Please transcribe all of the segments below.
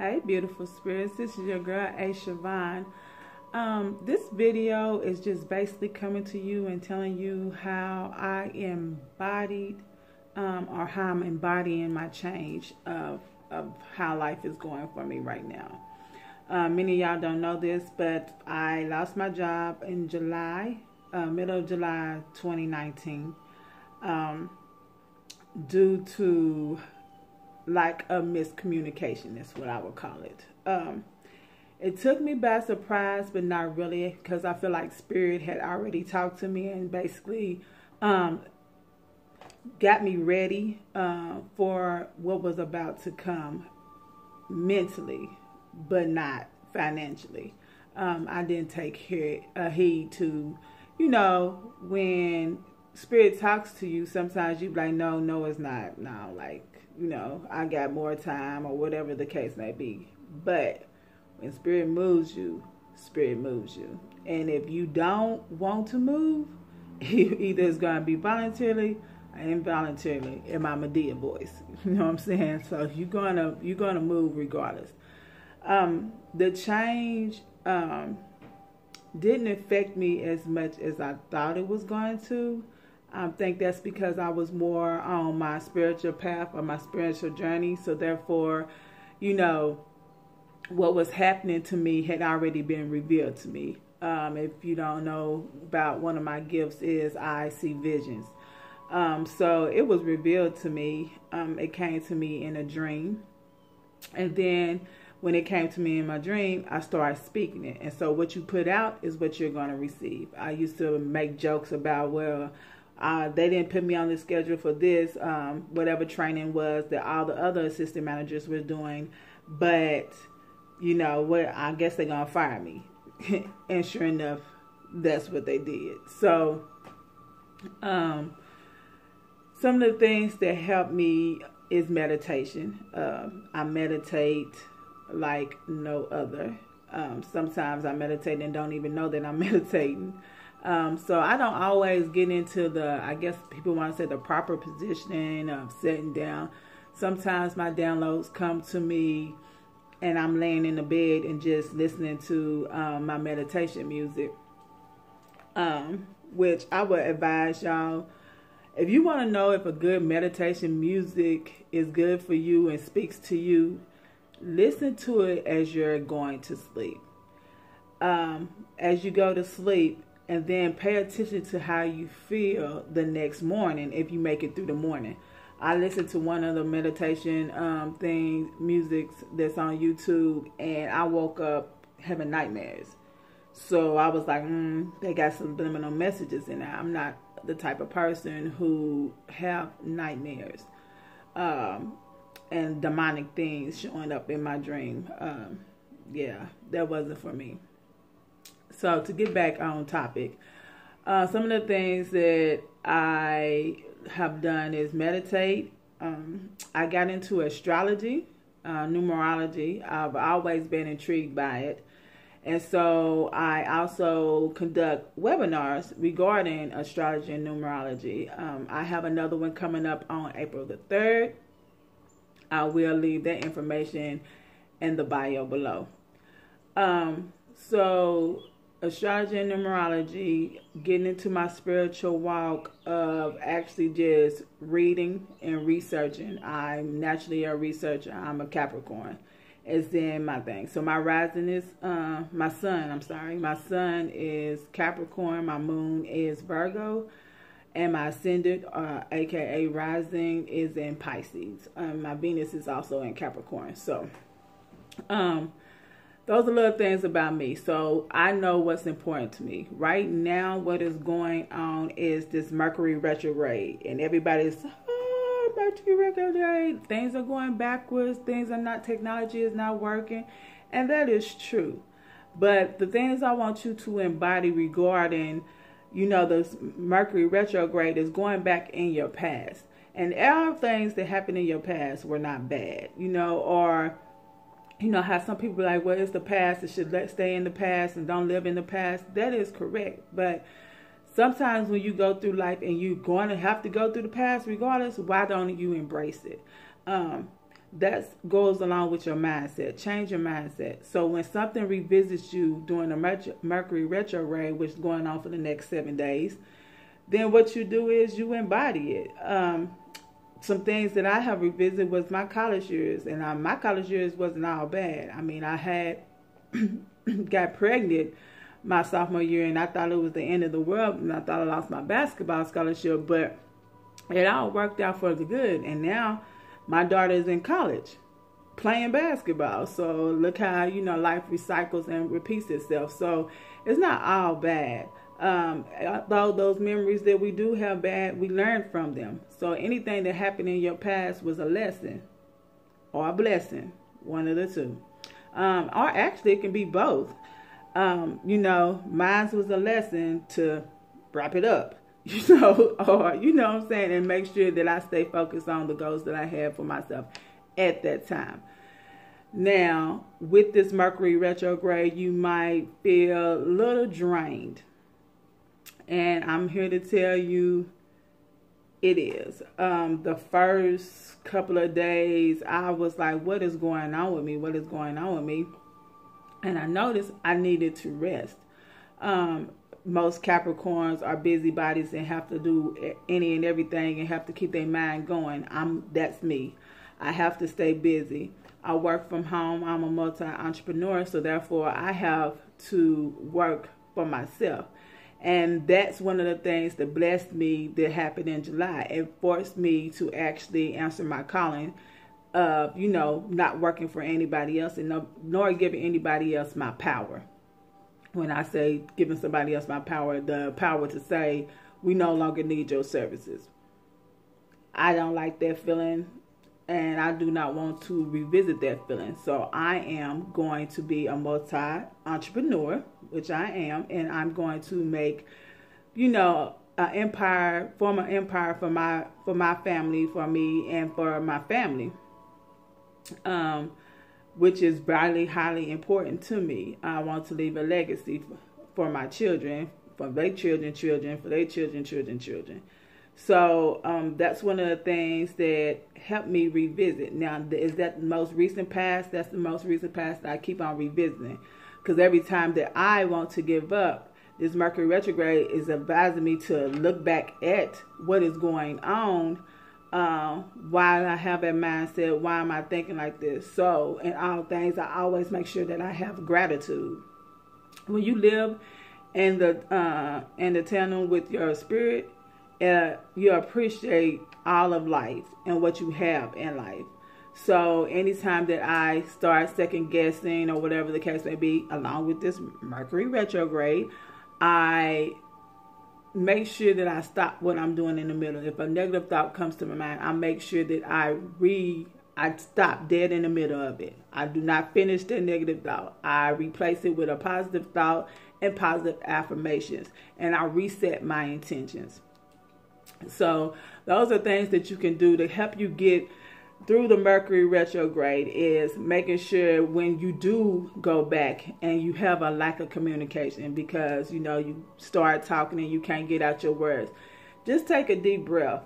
Hey beautiful spirits, this is your girl ASHAVON. This video is just basically coming to you and telling you how I embodied or how I'm embodying my change of how life is going for me right now. Many of y'all don't know this, but I lost my job in July, middle of July 2019, due to like a miscommunication. That's what I would call it. It took me by surprise, but not really, because I feel like Spirit had already talked to me and basically got me ready for what was about to come mentally, but not financially. I didn't take heed to, when Spirit talks to you, sometimes you be like, no, it's not. No, like, I got more time or whatever the case may be. But when Spirit moves you, Spirit moves you. And if you don't want to move, either it's going to be voluntarily or involuntarily in my Medea voice. You know what I'm saying? So you're gonna move regardless. The change didn't affect me as much as I thought it was going to. I think that's because I was more on my spiritual path or my spiritual journey. So therefore, what was happening to me had already been revealed to me. If you don't know about one of my gifts is I see visions. So it was revealed to me. It came to me in a dream. And then when it came to me in my dream, I started speaking it. And so what you put out is what you're going to receive. I used to make jokes about, they didn't put me on the schedule for this, whatever training was that all the other assistant managers were doing. But, I guess they're going to fire me. And sure enough, that's what they did. So, some of the things that help me is meditation. I meditate like no other. Sometimes I meditate and don't even know that I'm meditating. So I don't always get into I guess people want to say the proper positioning of sitting down. Sometimes my downloads come to me and I'm laying in the bed and just listening to my meditation music, which I would advise y'all. If you want to know if a good meditation music is good for you and speaks to you, listen to it as you're going to sleep. As you go to sleep, and then pay attention to how you feel the next morning if you make it through the morning. I listened to one of the meditation musics that's on YouTube, and I woke up having nightmares. So I was like, they got subliminal messages in there. I'm not the type of person who have nightmares and demonic things showing up in my dream. Yeah, that wasn't for me. So to get back on topic, some of the things that I have done is meditate. I got into astrology, numerology. I've always been intrigued by it. And so I also conduct webinars regarding astrology and numerology. I have another one coming up on April the 3rd. I will leave that information in the bio below. So astrology and numerology, getting into my spiritual walk of actually just reading and researching. I'm naturally a researcher. I'm a Capricorn. It's in my thing. So my rising is, my sun is Capricorn. My moon is Virgo. And my ascendant, aka rising, is in Pisces. My Venus is also in Capricorn. So, those are little things about me. So I know what's important to me. Right now, what is going on is this Mercury Retrograde. And everybody's, Mercury Retrograde. Things are going backwards. Technology is not working. And that is true. But the things I want you to embody regarding, this Mercury Retrograde is going back in your past. And all things that happened in your past were not bad, or how some people are like, well, it's the past. It should stay in the past and don't live in the past. That is correct. But sometimes when you go through life and you're going to have to go through the past regardless, why don't you embrace it? that goes along with your mindset. Change your mindset. So when something revisits you during the Mercury retrograde, which is going on for the next 7 days, then what you do is you embody it. Some things that I have revisited was my college years, and my college years wasn't all bad. I mean, I had got pregnant my sophomore year, and I thought it was the end of the world, and I thought I lost my basketball scholarship, but it all worked out for the good. And now my daughter is in college playing basketball. So look how, life recycles and repeats itself. So it's not all bad. Although those memories that we do have bad, we learn from them. So anything that happened in your past was a lesson or a blessing, one of the two. Or actually it can be both. Mine was a lesson to wrap it up, or, what I'm saying, and make sure that I stay focused on the goals that I have for myself at that time. Now, with this Mercury retrograde, you might feel a little drained. And I'm here to tell you it is. The first couple of days, I was like, what is going on with me? What is going on with me? And I noticed I needed to rest. Most Capricorns are busybodies and have to do any and everything and have to keep their mind going. That's me. I have to stay busy. I work from home. I'm a multi-entrepreneur, so therefore I have to work for myself. And that's one of the things that blessed me that happened in July. It forced me to actually answer my calling of, not working for anybody else and nor giving anybody else my power. When I say giving somebody else my power, the power to say, we no longer need your services. I don't like that feeling, and I do not want to revisit that feeling. So I am going to be a multi-entrepreneur, which I am, and I'm going to make, an empire, form an empire for my family, for me, and for my family. Which is highly important to me. I want to leave a legacy for my children, for their children, for their children. So that's one of the things that helped me revisit. Now, is that the most recent past? That's the most recent past that I keep on revisiting. Because every time that I want to give up, this Mercury retrograde is advising me to look back at what is going on. Why I have that mindset, why am I thinking like this? So in all things, I always make sure that I have gratitude. When you live in the tandem with your spirit, you appreciate all of life and what you have in life. So anytime that I start second guessing or whatever the case may be, along with this Mercury retrograde, I make sure that I stop what I'm doing in the middle. If a negative thought comes to my mind, I make sure that I stop dead in the middle of it. I do not finish the negative thought. I replace it with a positive thought and positive affirmations, and I reset my intentions. So those are things that you can do to help you get through the Mercury retrograde, is making sure when you do go back and you have a lack of communication because, you start talking and you can't get out your words, just take a deep breath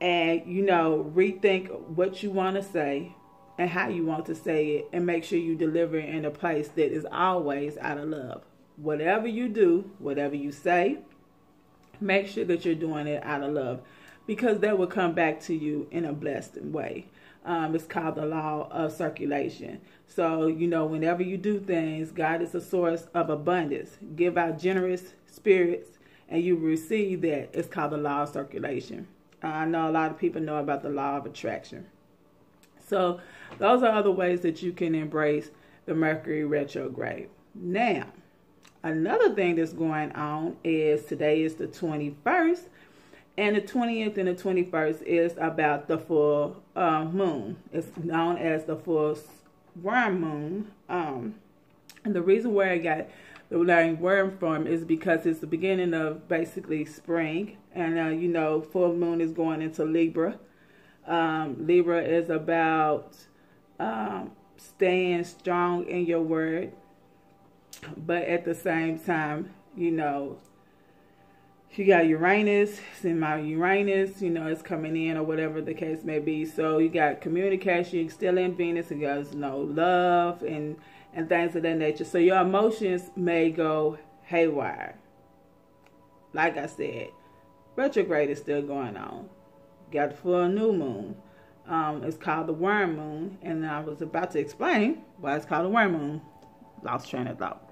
and, rethink what you want to say and how you want to say it, and make sure you deliver it in a place that is always out of love. Whatever you do, whatever you say, make sure that you're doing it out of love, because that will come back to you in a blessed way. It's called the law of circulation. So, whenever you do things, God is a source of abundance. Give out generous spirits and you receive that. It's called the law of circulation. I know a lot of people know about the law of attraction. So those are other ways that you can embrace the Mercury retrograde. Now, another thing that's going on is today is the 21st. And the 20th and the 21st is about the full moon. It's known as the full worm moon. And the reason why I got the name worm from is because it's the beginning of basically spring. And, full moon is going into Libra. Libra is about staying strong in your word. But at the same time, you got Uranus, it's in my Uranus, you know, it's coming in or whatever the case may be. So you got communication, you're still in Venus, and there's no love and things of that nature. So your emotions may go haywire. Like I said, retrograde is still going on. Got the full new moon. It's called the worm moon, and I was about to explain why it's called the worm moon. Lost train of thought.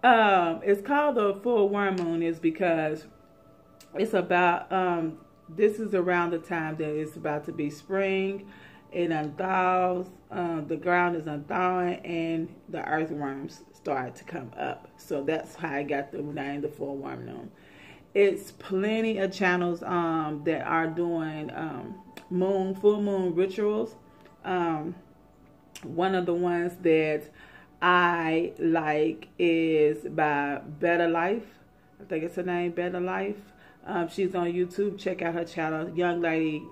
It's called the full worm moon is because it's about, this is around the time that it's about to be spring. It unthaws, the ground is unthawing, and the earthworms start to come up. So that's how I got the name, the full worm moon. It's plenty of channels that are doing full moon rituals. One of the ones that I like is by Better Life. I think it's her name, Better Life. She's on YouTube. Check out her channel. Young lady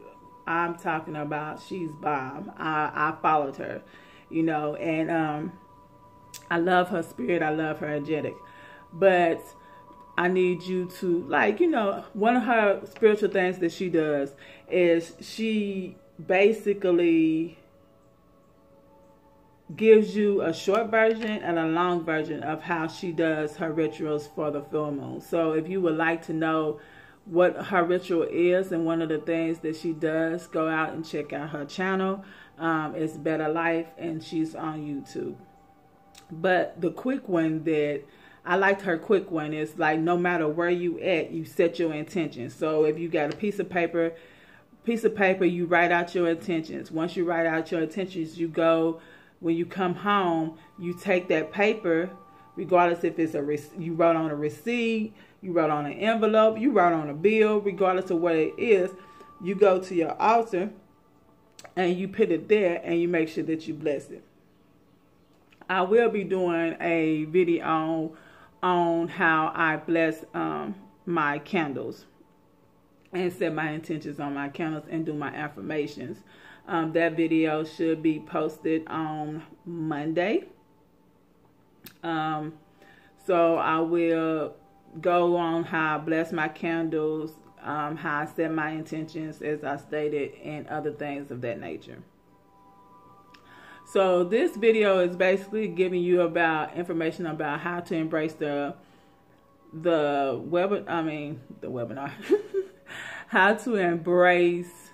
I'm talking about, she's bomb. I followed her, you know, and I love her spirit. I love her energetic. But I need you to, like, you know, one of her spiritual things that she does is she basically gives you a short version and a long version of how she does her rituals for the full moon. So if you would like to know what her ritual is and one of the things that she does, go out and check out her channel. It's Better Life, and she's on YouTube. But the quick one that I liked, her quick one, is like no matter where you at, you set your intentions. So if you got a piece of paper, you write out your intentions. Once you write out your intentions, you go, when you come home, you take that paper, regardless if it's you wrote on a receipt, you wrote on an envelope, you wrote on a bill, regardless of what it is, you go to your altar and you put it there and you make sure that you bless it. I will be doing a video on how I bless my candles and set my intentions on my candles and do my affirmations. That video should be posted on Monday. So I will go on how I bless my candles, how I set my intentions, as I stated, and other things of that nature. So this video is basically giving you about information about how to embrace the webinar, how to embrace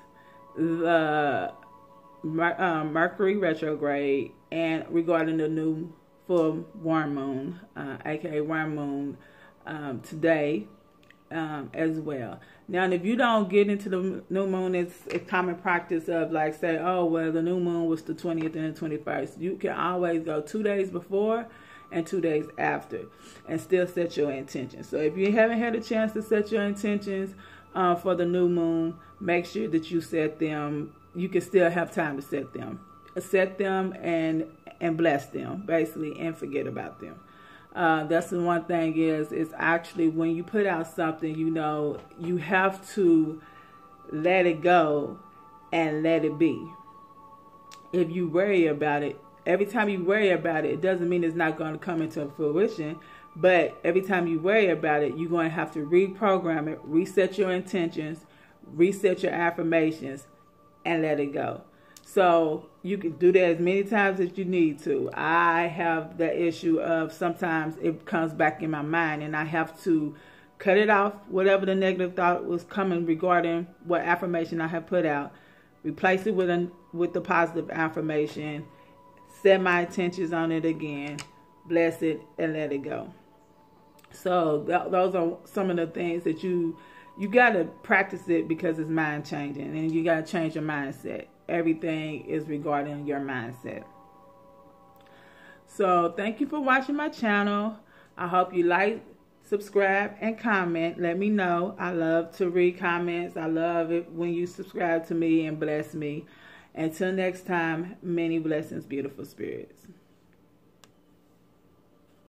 the Mercury Retrograde, and regarding the new full worm moon, aka worm moon, today as well. Now, if you don't get into the new moon, it's a common practice of like say, oh, well, the new moon was the 20th and the 21st. You can always go 2 days before and 2 days after and still set your intentions. So if you haven't had a chance to set your intentions for the new moon, make sure that you set them. You can still have time to set them. Set them and bless them, basically, and forget about them. That's the one thing is actually when you put out something, you know, you have to let it go and let it be. If you worry about it, every time you worry about it, it doesn't mean it's not going to come into fruition. But every time you worry about it, you're going to have to reprogram it, reset your intentions, reset your affirmations, and let it go. So you can do that as many times as you need to. I have the issue of sometimes it comes back in my mind and I have to cut it off, whatever the negative thought was coming regarding what affirmation I have put out, replace it with the positive affirmation, set my intentions on it again, bless it, and let it go. So those are some of the things that you got to practice it because it's mind changing and you got to change your mindset. Everything is regarding your mindset. So thank you for watching my channel. I hope you like, subscribe, and comment. Let me know. I love to read comments. I love it when you subscribe to me and bless me. Until next time, many blessings, beautiful spirits.